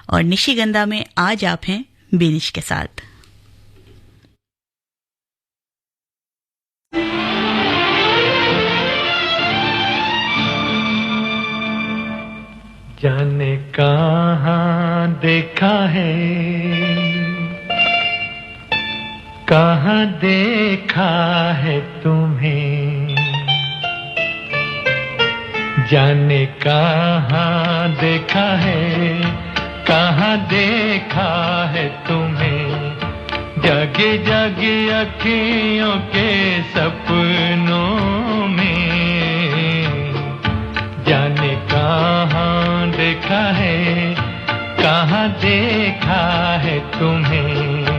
और निशिगंधा में आज आप हैं बेनिश के साथ। जाने कहाँ देखा है, कहाँ देखा है तुम्हें, जाने कहाँ देखा है, कहाँ देखा है तुम्हें, जगी जगी अखियों के सपनों में, जाने कहाँ देखा है, कहाँ देखा है तुम्हें।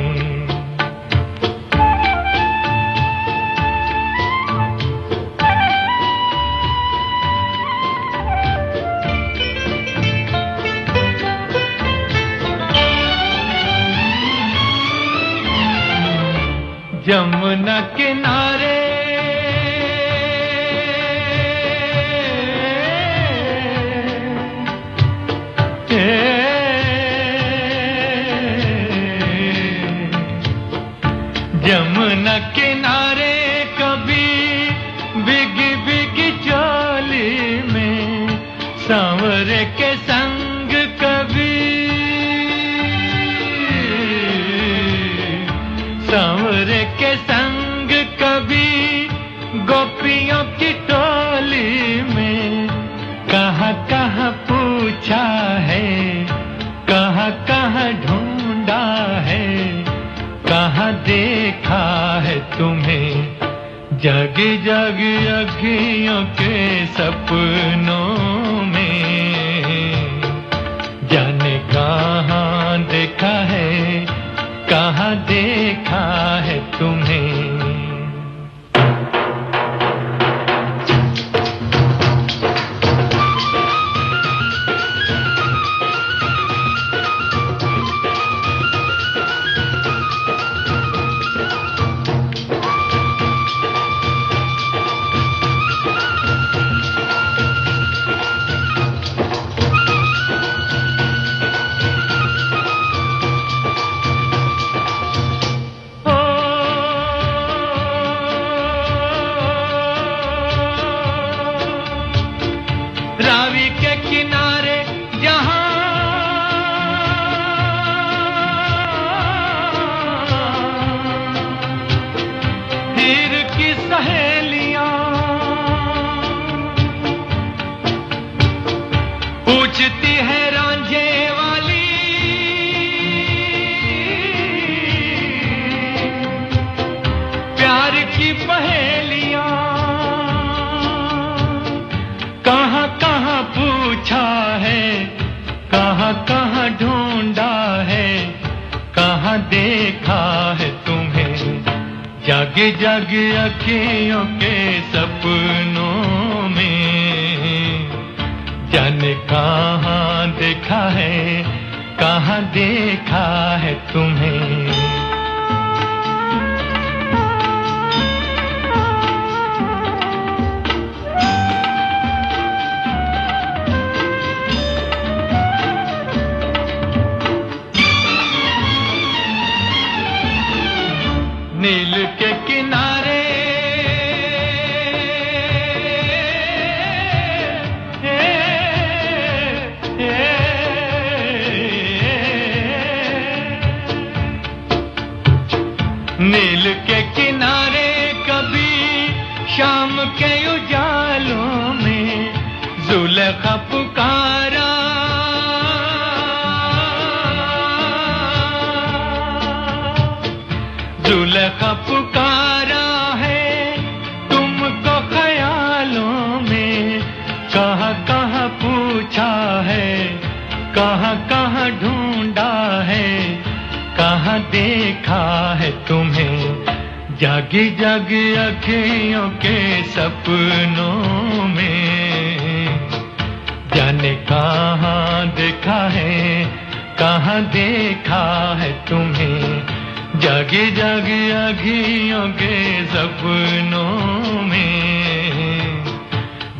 जमुना किनारे जमुना किनारे कभी भीगी भीगी चोली में सांवरे के संग कभी सांवरे के संग कभी गोपियों की टोली में कहाँ कहाँ पूछा है, कहाँ कहाँ ढूंढा है, कहाँ देखा है तुम्हें, जगी जगी अखियों के सपनों में, जाने कहाँ देखा है, कहाँ देखा है तुम्हें। रावी के किनारे जहां हीर की सहेलियां पूछती है रांझे वाली, प्यार की पहेलियां कहाँ कहाँ पूछा है, कहाँ कहाँ ढूंढा है, कहाँ देखा है तुम्हें, जागे जागे अखियों के सपनों में, जाने कहाँ देखा है, कहाँ देखा है तुम्हें। नील के किनारे नील के किनारे कभी शाम के उजालों में जुलेखा पुकारा, जुलेखा पुकारा है तुमको ख्यालों में, कहाँ कहाँ पूछा है, कहाँ कहाँ ढूंढा है, कहाँ देखा है तुम्हें, जागी जागी अखियों के सपनों में, जाने कहाँ देखा है, कहाँ देखा है तुम्हें, जागी जागी अखियों के सपनों में,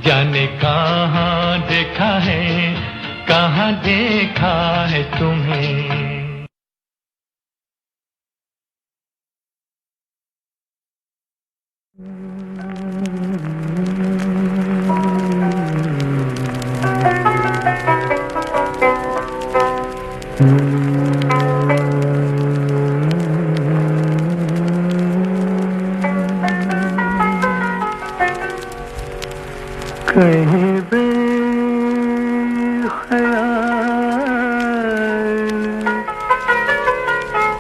जाने कहाँ देखा है, कहाँ देखा है तुम्हें। कहीं बेख्याल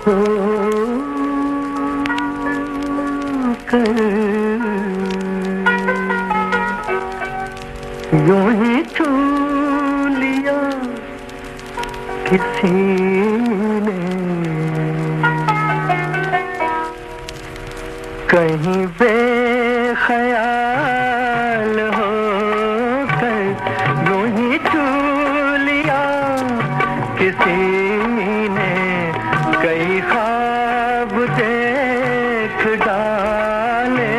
हो कर यूं ही छू लिया किसी ने, कहीं बेख्याल हो यूं ही छू लिया किसी ने, कई ख्वाब देख डाले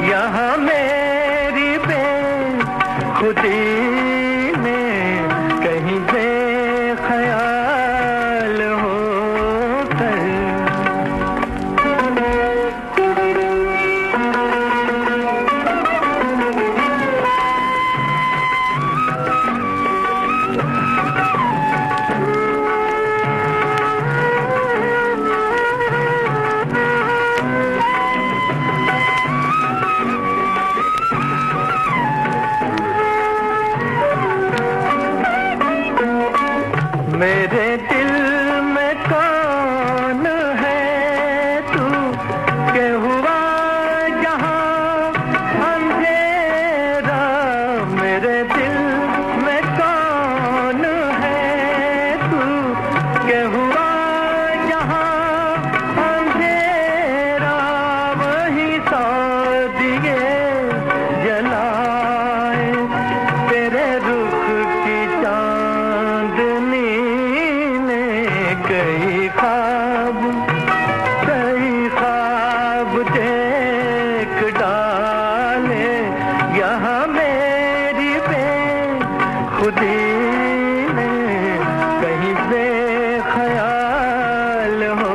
यहाँ मेरी बेखुदी ने, कहीं बेख्याल हो मेरे दिल में कौन है तू के हुआ जहां अंधेरा, मेरे दिल में कौन है तू के हुआ जहां अंधेरा, वही सौ दिए जलाए तेरे रुख की चांदनी, कई ख्वाब देख डाले यहाँ मेरी बेखुदी ने, कहीं बेख्याल हो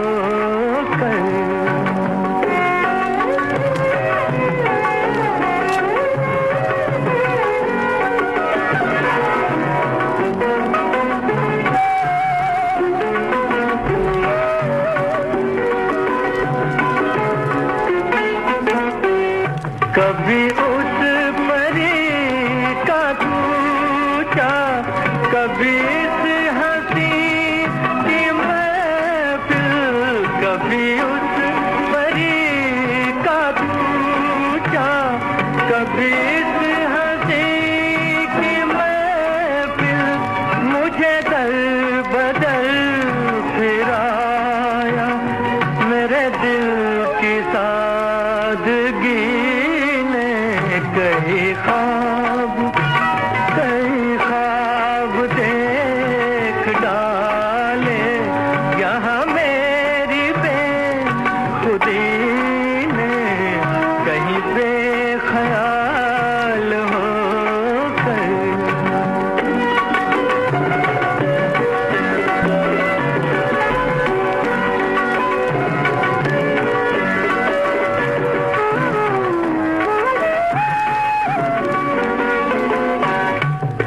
कभी उस परी का पूछा, कभी इस हंसी की महफिल, कभी उस परी का पूछा, कभी इस हंसी की महफिल, मुझे दर बदर फिराया मेरे दिल की सादगी, कई ख्वाब देख डाले यहाँ मेरी बेखुदी ने, कहीं बेख्याल हो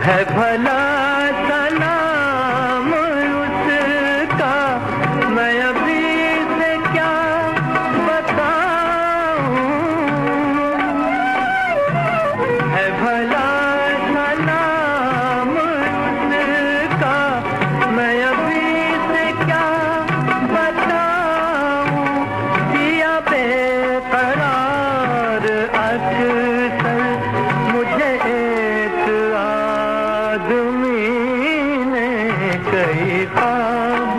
है भला सलाम उसका, मैं अभी से क्या बताऊं, है भला सलाम उसका, मैं अभी से क्या बताऊं, दिया बेकरार अक्सर मुझे एक आदमी ने, कई ख्वाब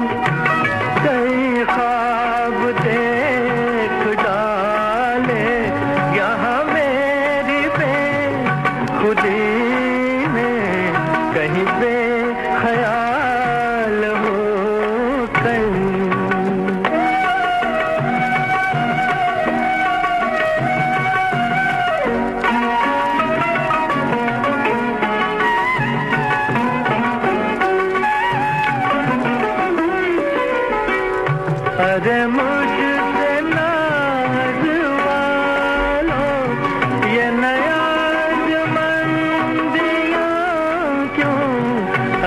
देख डाले यहाँ मेरी बेखुदी ने, कहीं बेख्याल हो अरे मुझसे नाज वालो ये नया जमंदियां क्यों,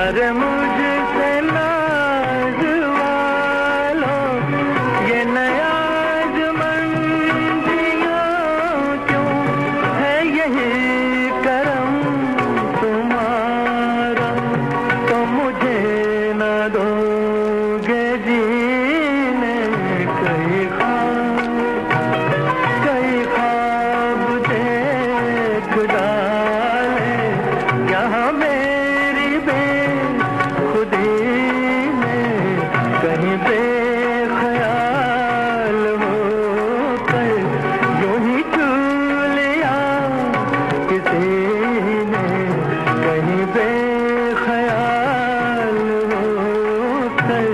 अरे मुझसे नाज वालो ये नया जमंदियां क्यों, है यही करम तुम्हारा तो मुझे न दोगे जीने कई ख्वाब देख डाले यहाँ मेरी बेखुदी में, कहीं बेख्याल होकर यूं ही छू लिया किसी ने, कहीं बेख्याल होकर।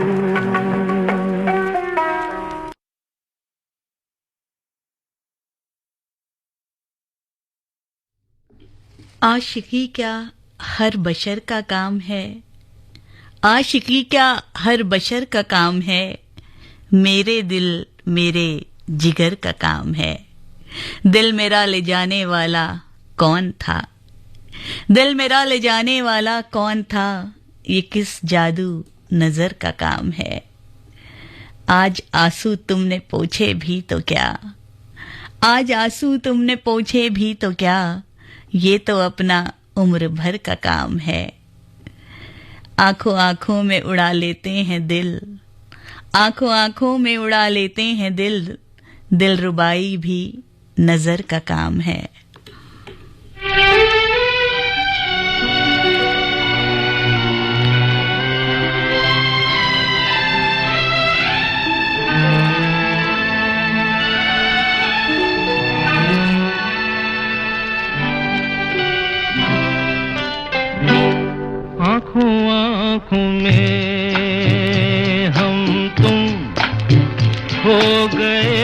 आशिकी क्या हर बशर का काम है, आशिकी क्या हर बशर का काम है, मेरे दिल मेरे जिगर का काम है। दिल मेरा ले जाने वाला कौन था, दिल मेरा ले जाने वाला कौन था, ये किस जादू नजर का काम है। आज आंसू तुमने पोंछे भी तो क्या, आज आंसू तुमने पोंछे भी तो क्या, ये तो अपना उम्र भर का काम है। आंखों आंखों में उड़ा लेते हैं दिल, आंखों आंखों में उड़ा लेते हैं दिल, दिलरुबाई भी नजर का काम है। आँखों आँखों में हम तुम हो गए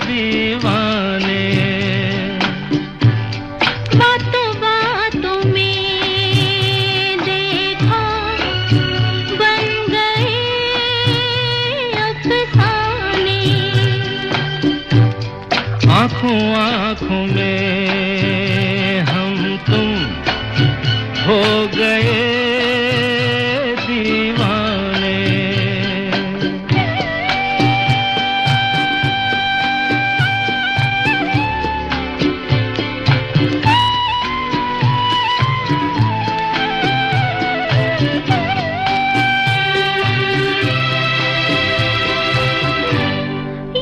दीवाने, बातों बातों में देखा बन गए अफसाने, आँखों आँखों में हम तुम हो गए दीवाने।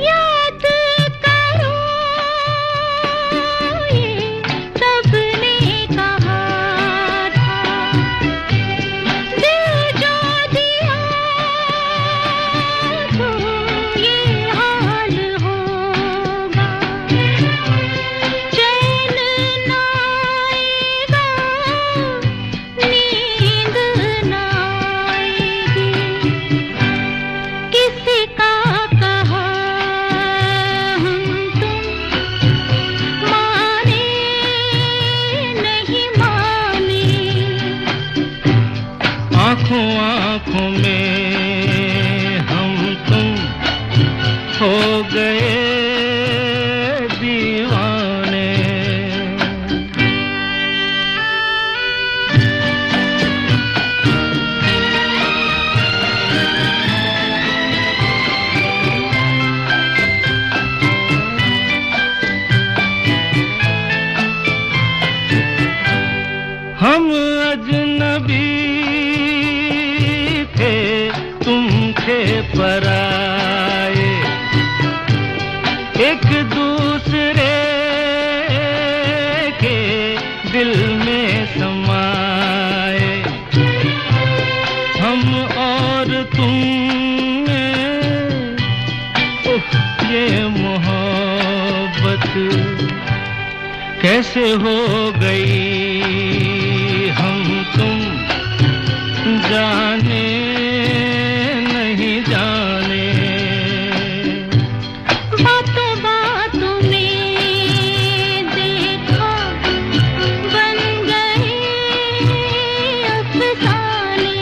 याद करो ये सबने कहा था, दिल जो दिया तो ये हाल होगा, चैन ना आएगा नींद ना आएगी, किसी का कहा हम तुम माने नहीं माने। आँखों आँखों में हम तुम हो गए दीवाने। हम अजनबी थे तुम थे पराए, एक दूसरे के दिल में समाए, हम और तुम में ये मोहब्बत कैसे हो गई हम तुम जाने नहीं जाने। बातों बातों में देखा बन गए अफसाने,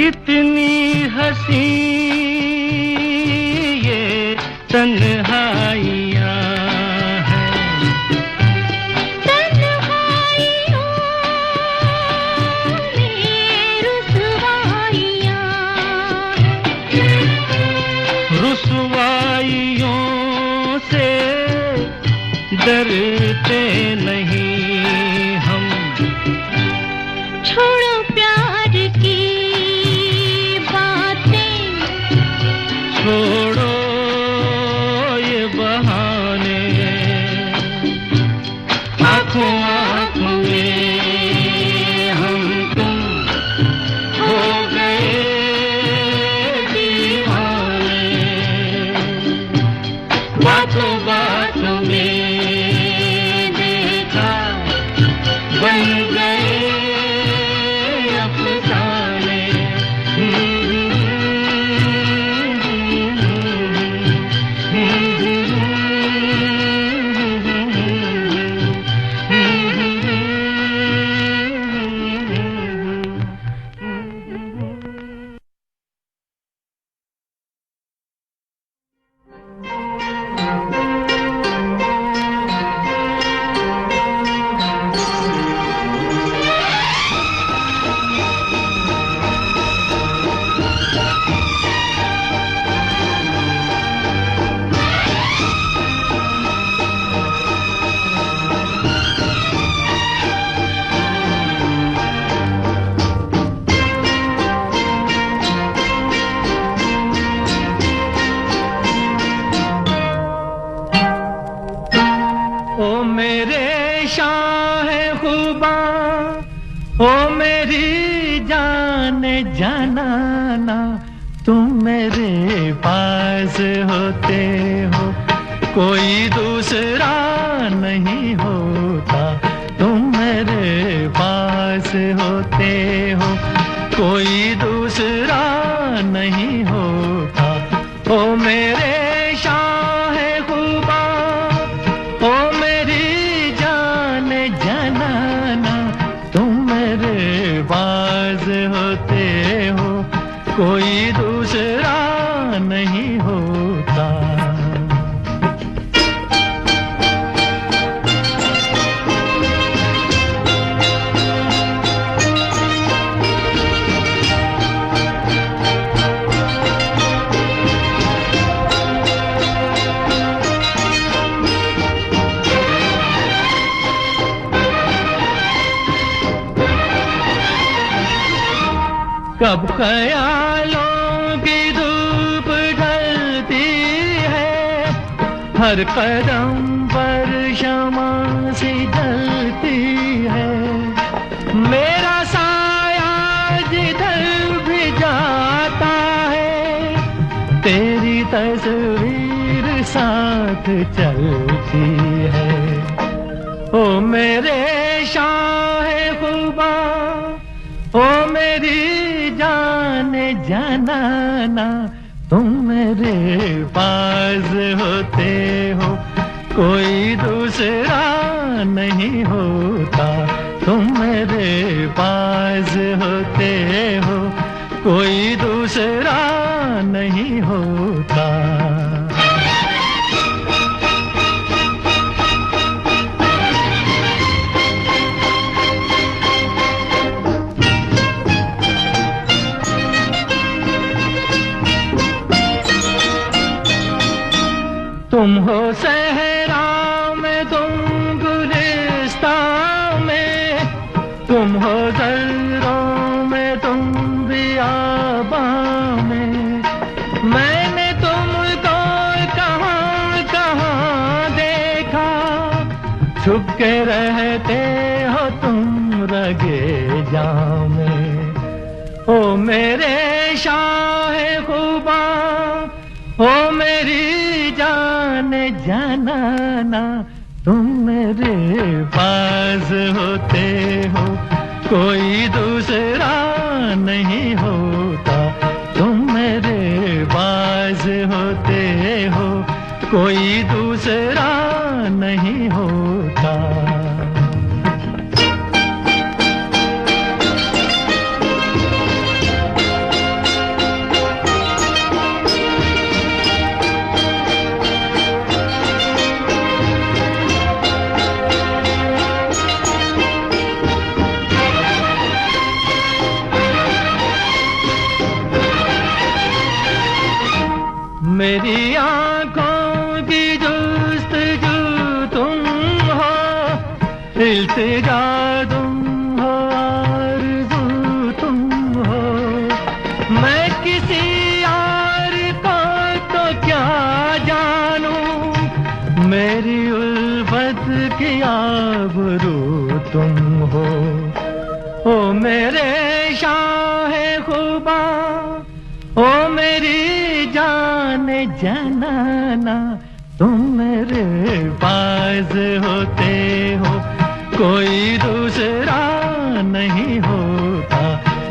कितनी हंसी ये तन्हाइयाँ रुसवाइयों से डरते नहीं हम छोड़ो प्यार की बातें छोड़ो ये बहाने आँखों आँखों में हम तुम हो गए दीवाने बातों बातों में देखा बन गए अफसाने ओ मेरे शाह खुबा ओ मेरी जान जानाना तुम मेरे पास होते हो कोई दूसरा नहीं होता तुम मेरे पास होते हो कोई दूसरा नहीं होता ओ मेरे शाह खुबा ओ मेरी जान जनाना तुम मेरे पास होते हो कोई दूसरा नहीं होता कब ख्यालों की धूप ढलती है हर कदम पर शमा सी जलती है मेरा साया जिधर भी जाता है तेरी तस्वीर साथ चलती है ओ मेरे शाह खुबा ओ मेरी जान जानाना तुम मेरे पास होते हो कोई दूसरा नहीं होता तुम मेरे पास होते हो कोई दूसरा नहीं होता तुम हो सहरा में तुम गुलिस्तां में तुम हो ज़र्रों में तुम बियाबां में मैंने तुमको कहाँ कहाँ देखा छुप के रहते हो तुम रगे जां में ओ मेरे शाह खुबा ओ मेरी जान जानाना तुम मेरे पास होते हो कोई दूसरा नहीं होता तुम मेरे पास होते हो कोई दूसरा नहीं होता इल्तिजा तुम हो, आरज़ू तुम हो, मैं किसी और को तो क्या जानूं, मेरी उल्फत की आबरू तुम हो। ओ मेरे शाहे खुबा, ओ मेरी जाने जनाना, तुम मेरे पास होते हो कोई दूसरा नहीं होता,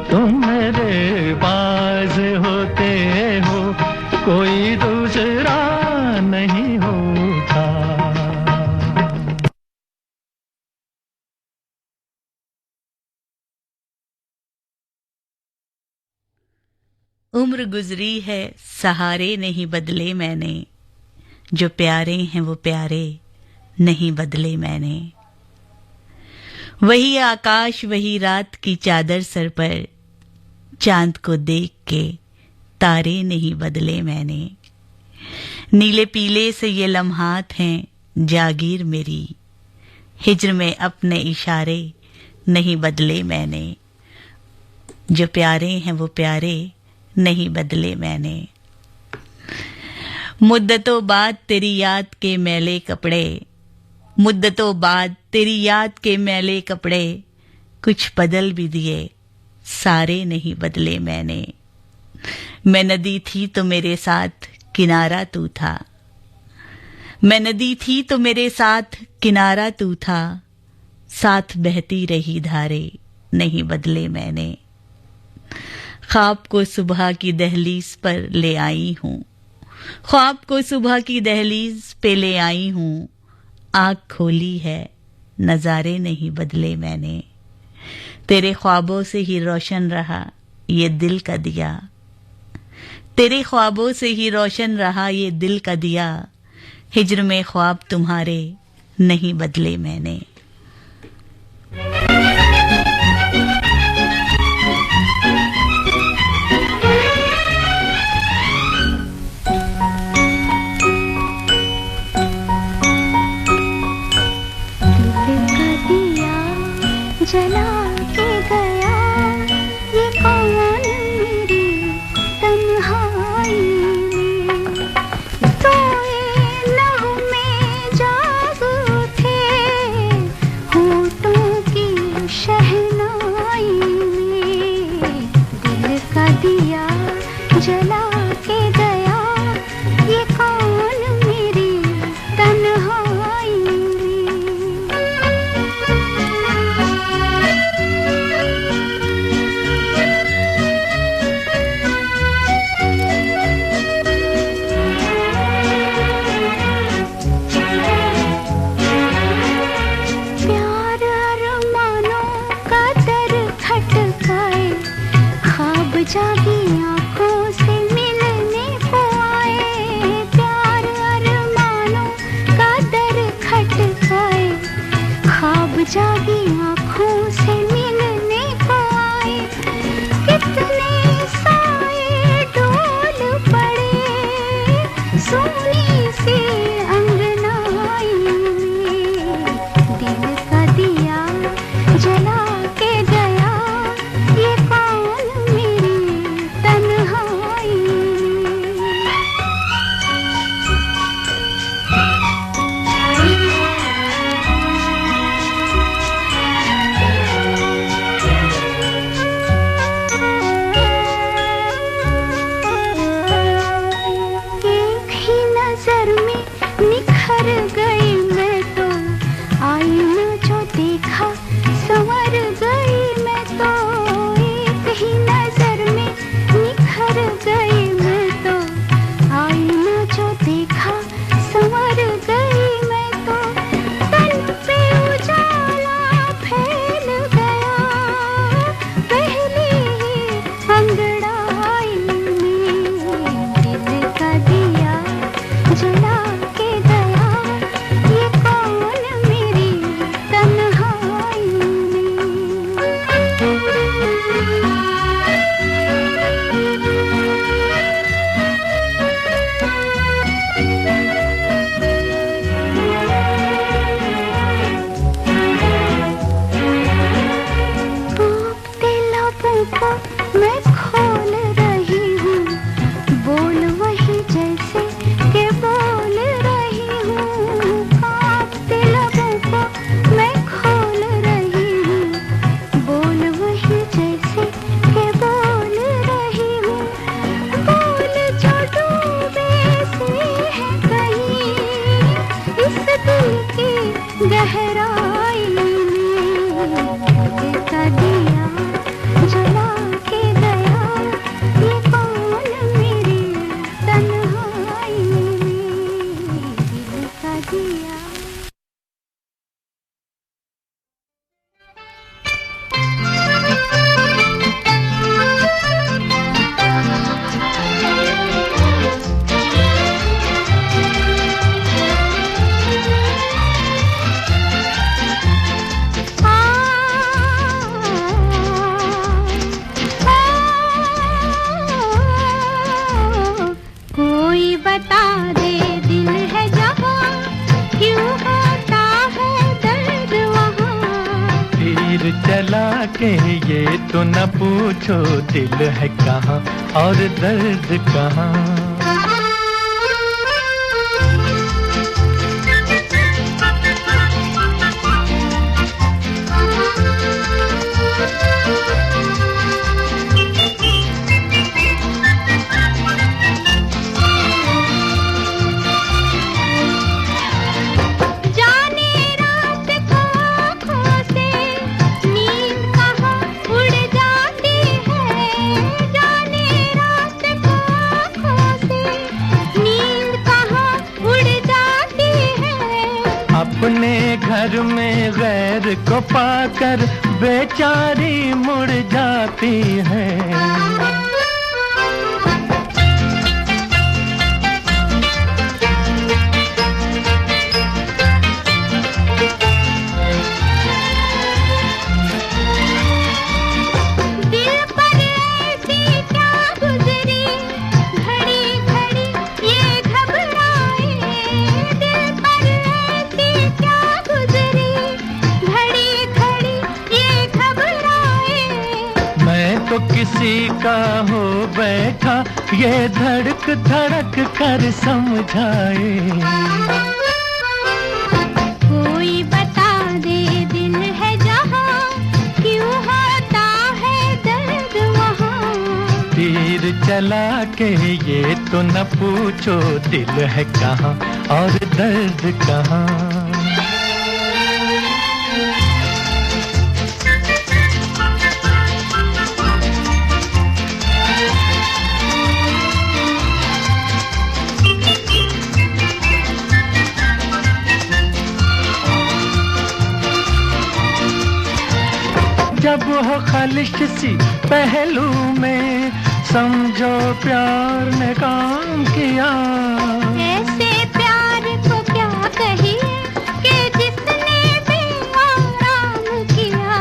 तुम मेरे पास होते हो कोई दूसरा नहीं होता। उम्र गुजरी है सहारे नहीं बदले मैंने, जो प्यारे हैं वो प्यारे नहीं बदले मैंने। वही आकाश वही रात की चादर सर पर, चांद को देख के तारे नहीं बदले मैंने। नीले पीले से ये लम्हात हैं जागीर मेरी, हिज्र में अपने इशारे नहीं बदले मैंने। जो प्यारे हैं वो प्यारे नहीं बदले मैंने। मुद्दतों बाद तेरी याद के मैले कपड़े, मुद्दतों बाद तेरी याद के मैले कपड़े, कुछ बदल भी दिए सारे नहीं बदले मैंने। मैं नदी थी तो मेरे साथ किनारा तू था, मैं नदी थी तो मेरे साथ किनारा तू था, साथ बहती रही धारे नहीं बदले मैंने। ख्वाब को सुबह की दहलीज पर ले आई हूँ, ख्वाब को सुबह की दहलीज पे ले आई हूँ, आँख खोली है नजारे नहीं बदले मैंने। तेरे ख्वाबों से ही रोशन रहा ये दिल का दिया, तेरे ख्वाबों से ही रोशन रहा ये दिल का दिया, हिज्र में ख्वाब तुम्हारे नहीं बदले मैंने। जला के गया ये कौन मेरी तन्हाई में, सोए लहू में जागो थे होठों की शहनाई में। दिल का दिया जला के गया ये कौन मेरी तन्हाई जागी आंखों से मिलने को आए, प्यार अरमानों का दर खटकाए, ख्वाब जागी आंखों से मिलने को आए। कितने साए डोल पड़े सोनी सी अंगनाई में, दिल का दिया जला के गया ये कौन मेरी तन्हाई। लबों को मैं खोल रही हूँ, बोल वही जैसे के बोल रही हूँ। कांपते लबों को मैं खोल रही हूँ, बोल वही जैसे के बोल रही हूँ। बोल जो डूबे से है कहीं इस दिल की गहराई में, का दिया जला के गया ये कौन मेरी तन्हाई में, दिल का दिया। कोई बता दे दिल है जहाँ क्यों होता है दर्द वहाँ। तीर चला के ये तो न पूछो दिल है कहाँ और दर्द कहाँ। जाने रात को आँखों से नींद कहाँ उड़ जाती है, जाने रात को आँखों से नींद कहाँ उड़ जाती है। अपने घर में गैर को पाकर बेचारी मुड़ जाती है। दिल पर ऐसी क्या गुजरी घड़ी घड़ी ये घबराए, दिल पर ऐसी क्या गुजरी घड़ी घड़ी ये घबराए। मैं तो किसी का हो बैठा ये धड़क धड़क कर समझाए। कोई बता दे दिल है जहाँ क्यों होता है दर्द वहाँ। तीर चला के ये तो न पूछो दिल है कहाँ और दर्द कहाँ। जब हो खालिश सी पहलू में समझो प्यार ने काम किया। ऐसे प्यार को क्या कहिए कि जिसने भी आराम किया।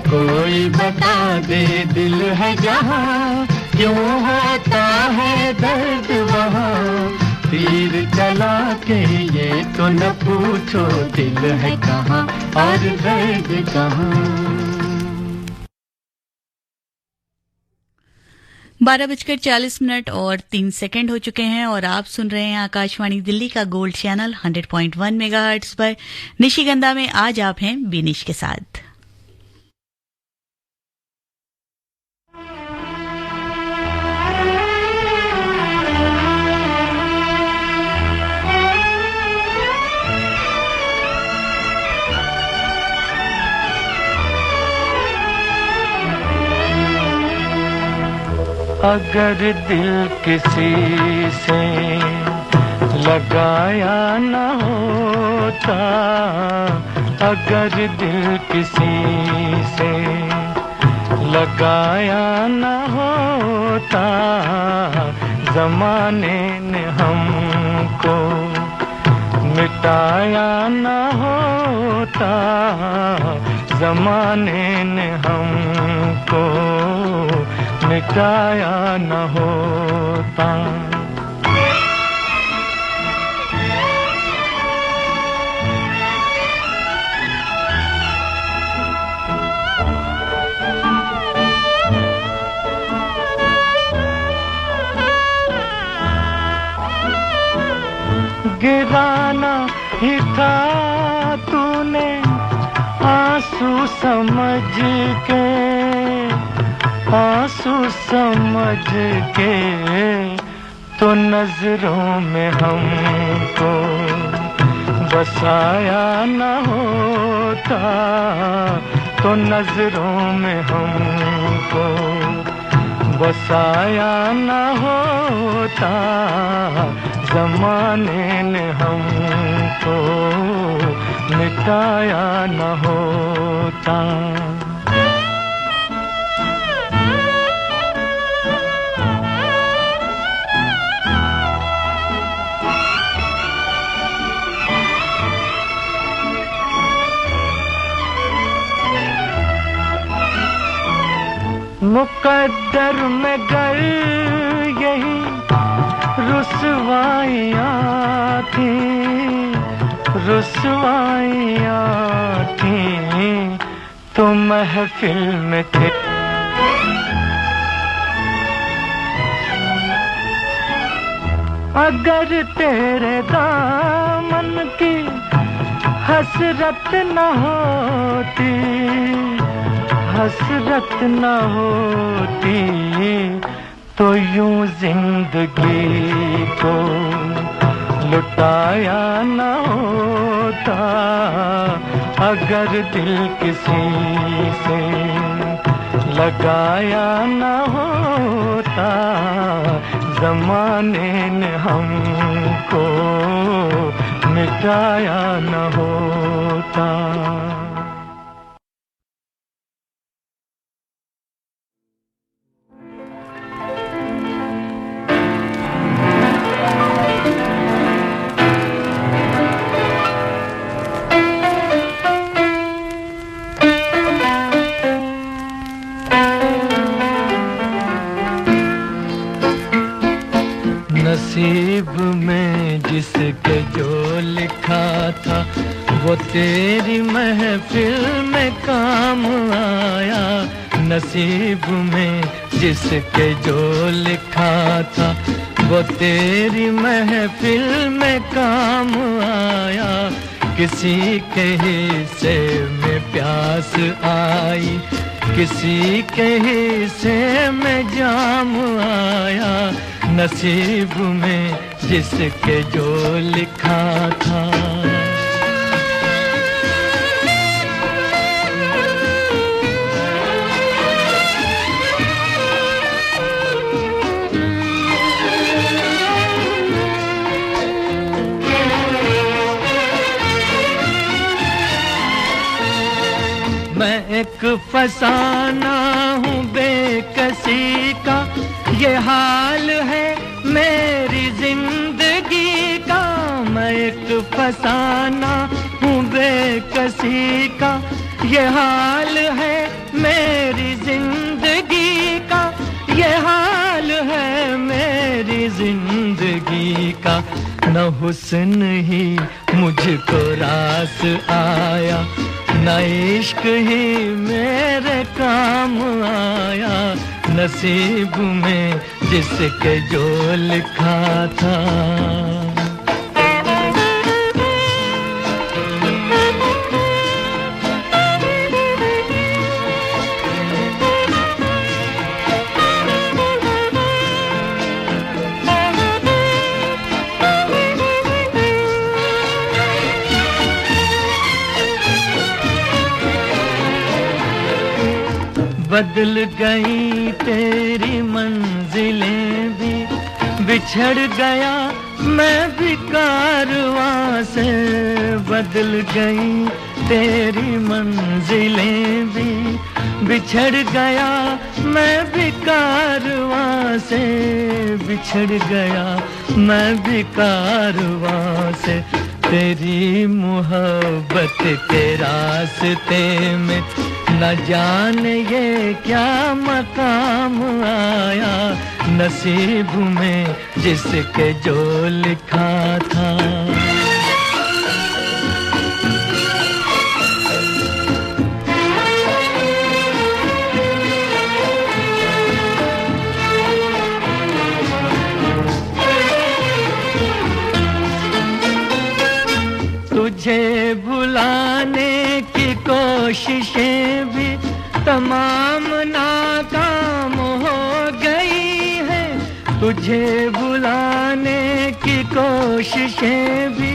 कोई बता दे दिल है जहाँ क्यों होता है दर्द वहाँ। तीर चला के ये तो न पूछो दिल है कहाँ और दर्द कहाँ। 12:40 और 3 सेकंड हो चुके हैं और आप सुन रहे हैं आकाशवाणी दिल्ली का गोल्ड चैनल 100.1 मेगाहर्ट्ज पर। निशिगंधा में आज आप हैं बिनिश के साथ। अगर दिल किसी से लगाया न होता, अगर दिल किसी से लगाया न होता, जमाने ने हमको मिटाया न होता, जमाने ने हमको मिटाया न होता। गिराना ही था तूने आंसू समझ के, आंसू समझ के, तो नजरों में हमको बसाया न होता, तो नजरों में हमको बसाया न होता, ज़माने ने हमको मिटाया न होता। मुकद्दर में गर यही रुसवाइयाँ थी, रुसवाइयाँ थी, तो महफिल में थे। अगर तेरे दामन की हसरत न होती, हसरत न होती, तो यूं जिंदगी को लुटाया न होता। अगर दिल किसी से लगाया न होता, ज़माने ने हमको मिटाया न होता। नसीब में जिसके जो लिखा था, वो तेरी महफिल में काम आया। नसीब में जिसके जो लिखा था, वो तेरी महफिल में काम आया। किसी के हिस्से में प्यास आई, किसी के हिस्से में जाम आया। नसीब में जिसके जो लिखा था। मैं एक फसाना हूँ बेकसी का, ये हाल है मेरी जिंदगी का। मैं एक फसाना हूँ बेकसी का, ये हाल है मेरी जिंदगी का। ये हाल है मेरी जिंदगी का। न हुस्न ही मुझको रास आया, न इश्क ही मेरे काम आया। नसीब में जिसके जो लिखा था। बदल गई तेरी मंजिलें भी, बिछड़ गया मैं भी कारवां से। बदल गई तेरी मंजिलें भी, बिछड़ गया मैं भी कारवां से। बिछड़ गया मैं भी कारवां से। तेरी मोहब्बत के रास्ते में न जाने ये क्या मकाम आया। नसीब में जिसके जो लिखा था। तमाम नाकाम हो गई है, तुझे बुलाने की कोशिशें भी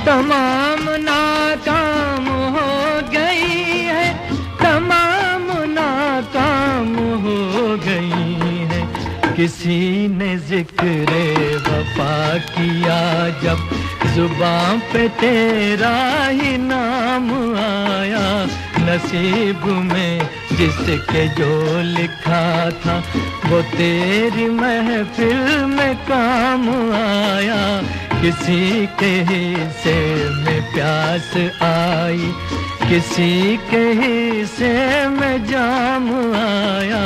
तमाम नाकाम हो गई है, तमाम नाकाम हो गई है। किसी ने जिक्र वफा किया जब जुबां पे तेरा ही नाम आया, नसीब में जिसके जो लिखा था वो तेरी महफिल में काम आया। किसी के हिस्से में प्यास आई, किसी के हिस्से में जाम आया,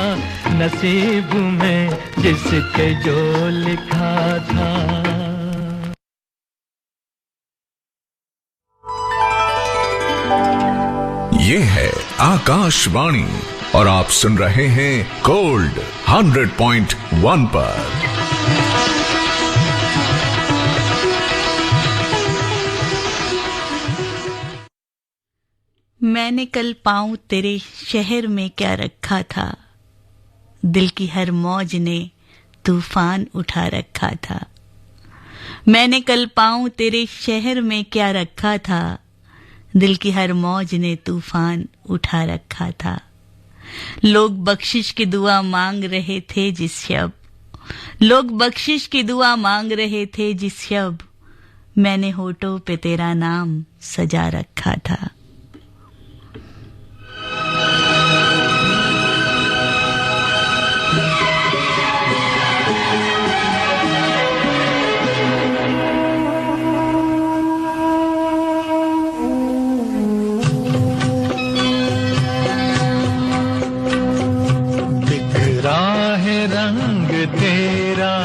नसीब में जिसके जो लिखा था। ये है आकाशवाणी और आप सुन रहे हैं गोल्ड 100.1 पर। मैंने कल पाँव तेरे शहर में क्या रखा था, दिल की हर मौज ने तूफान उठा रखा था। मैंने कल पाँव तेरे शहर में क्या रखा था, दिल की हर मौज ने तूफान उठा रखा था। लोग बख्शिश की दुआ मांग रहे थे जिस शब, लोग बख्शिश की दुआ मांग रहे थे जिस शब, मैंने होठों पे तेरा नाम सजा रखा था। तेरा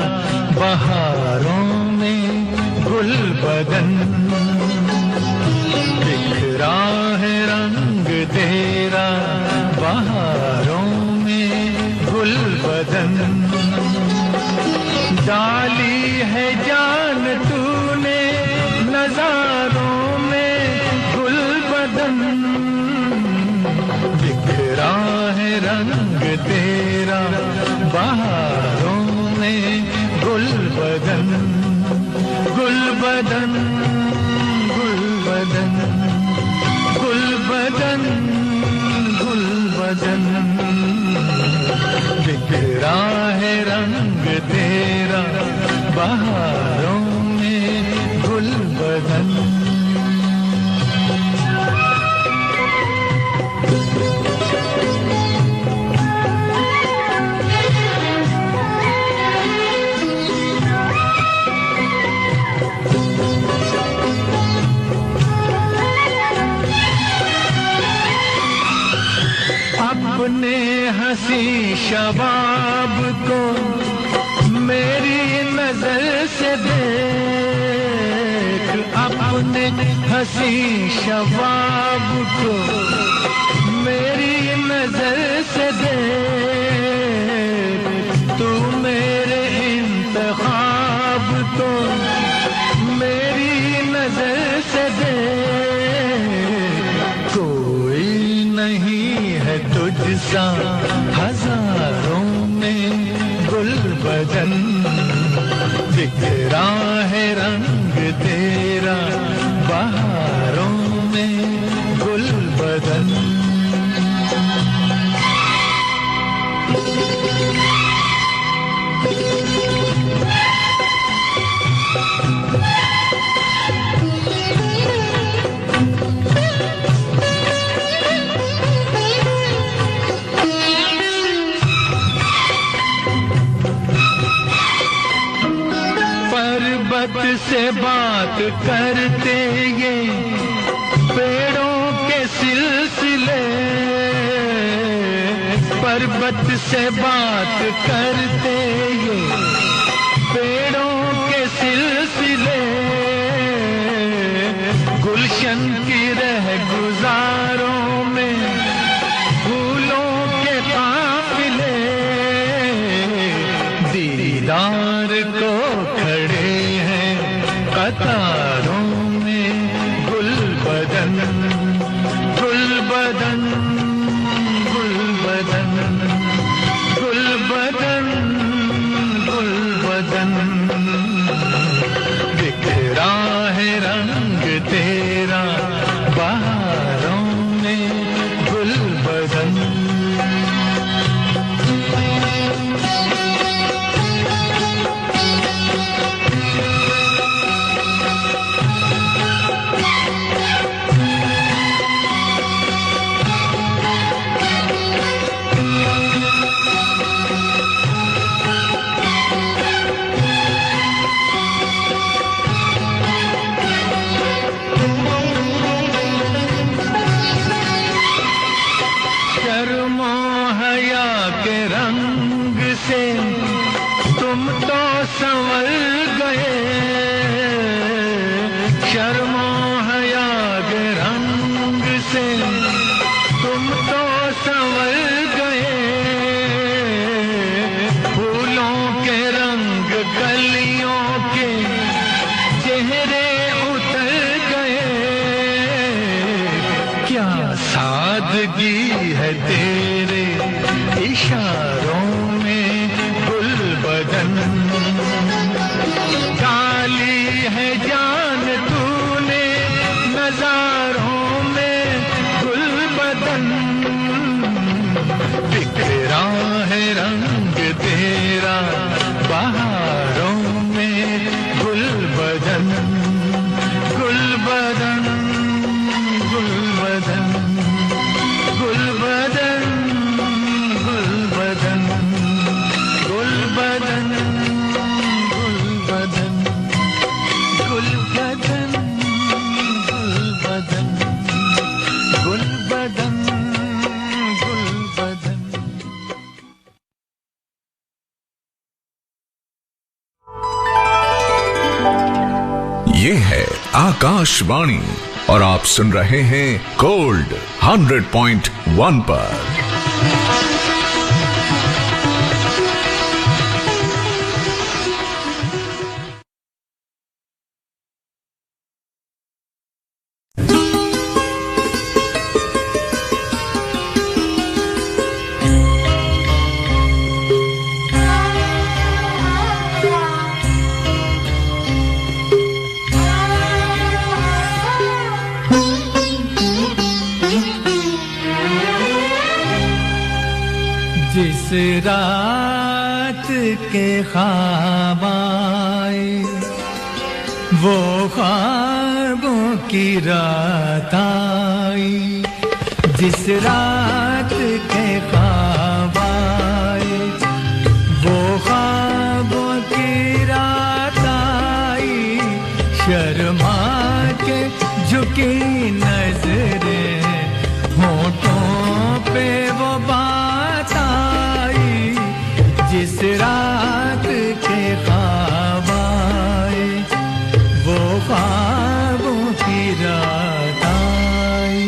बहारों में गुल बदन, बिखरा है रंग तेरा बहारों में गुल बदन। डाली है जान तूने नजारों में गुल बदन, बिखरा है रंग तेरा बहारों में गुल बदन, गुल बदन, गुल बदन, गुल बदन, गुल बदन, बिखरा है रंग तेरा बहारों में गुल बदन। अपने हंसी शबाब को मेरी नजर से देख, अपने हंसी शबाब को मेरी नजर से देख, तू मेरे इंतखाब को मेरी नजर से देख। कोई नहीं है तुझसा हजारों में गुल बदन, बिखरा है रंग तेरा बहारों में गुल बदन। पर्वत से बात करते ये पेड़ों के सिलसिले, पर्वत से बात करते ये पेड़ों के सिलसिले, गुलशन की रह गुजारों में फूलों के काफिले, दीदार को खड़े हैं कतारों में गुल बदन, गुल बदन, गुल बदन। बदन, गुल बदन, गुल बदन, बिखरा है रंग तेरा बहारों में, गुल बदन। तुम तो संवर गए, शर्मो हया के रंग से तुम तो संवर गए, फूलों के रंग कलियों के चेहरे उतर गए, क्या सादगी है तेरे इशारों में, गुल बदन। डाली है जान तूने नजारों में, गुल बदन, बिखरा है रंग तेरा बहारों में, गुल बदन, गुल बदन, गुल बदन, गुल बदन, गुल बदन, गुल बदन, गुल बदन, गुल बदन, गुल बदन, गुल बदन। ये है आकाशवाणी और आप सुन रहे हैं गोल्ड 100.1 पर। जिस रात के ख्वाब आए वो ख्वाबों की रात आई, जिस रात के ख्वाब आए वो ख्वाबों की रात आई, शर्मा के झुकी नजरें होठों पे वो बात आई, जिस रात के ख्वाब आए वो ख्वाबों की रात आई।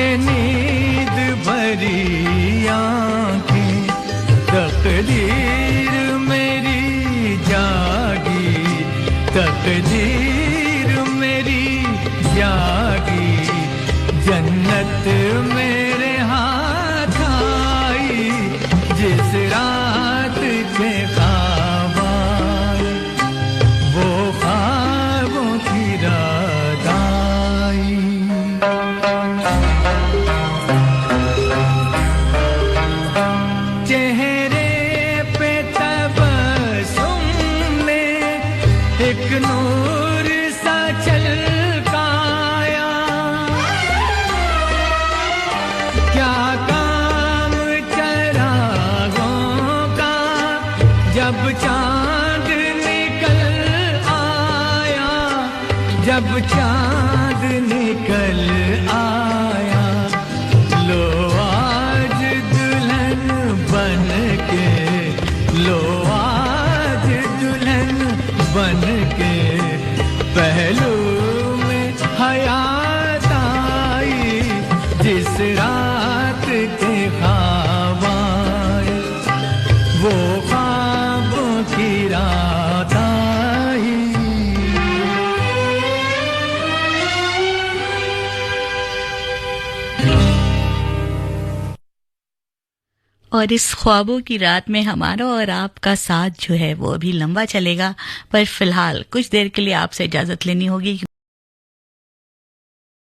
ये नींद भरी आंखें तकदीर मेरी जागी, तकदीर मेरी जागी, जन्नत मेरे हाथ आई जिस रात के ख्वाब आए, वो ख्वाबों की रात आई। चेहरे पे तबस्सुम ने एक नूर सा छलकाया, क्या काम चरागों का जब चांद निकल आया, जब चांद निकल आया। लो आज दुल्हन बन के, लो आज दुल्हन बन के, पहलू में हयात आई जिस रात के ख्वाब आए, वो ख्वाबों की रात आई। और इस ख्वाबों की रात में हमारा और आपका साथ जो है वो अभी लंबा चलेगा, पर फिलहाल कुछ देर के लिए आपसे इजाजत लेनी होगी।